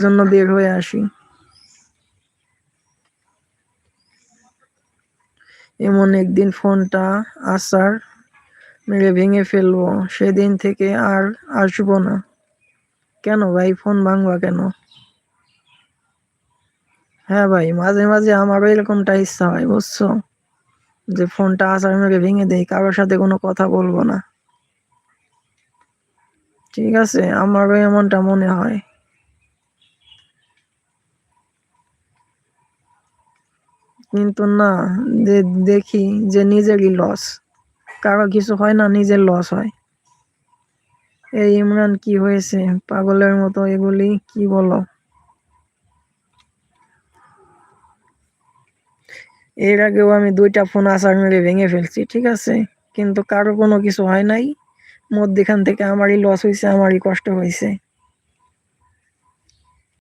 জন্য বের হয়ে আসি। এমন একদিন ফোনটা আছাড় মেরে ভেঙে ফেলবো, সেদিন থেকে আর আসবো না। কেন ভাই, ফোন ভাঙবা কেন? হ্যাঁ ভাই, মাঝে মাঝে আমারও এরকমটা ইচ্ছা হয়, বুঝছো, যে ফোনটা আছাড় মেরে ভেঙে দেই, কারোর সাথে কোনো কথা বলবো না। ঠিক আছে, আমারও এমনটা মনে হয়। কিন্তু না, দেখি যে নিজেরই লস। কারো কিছু হয় না, নিজের লস হয়। এই ইমরান, কি হয়েছে পাগলের মতো এগুলি কি বলো? এর আগেও আমি 2টা ফোন আছাড় মেরে ভেঙে ফেলছি, ঠিক আছে, কিন্তু কারো কোনো কিছু হয় নাই। মধ্যখান থেকে আমারই লস হয়েছে, আমারই কষ্ট হয়েছে।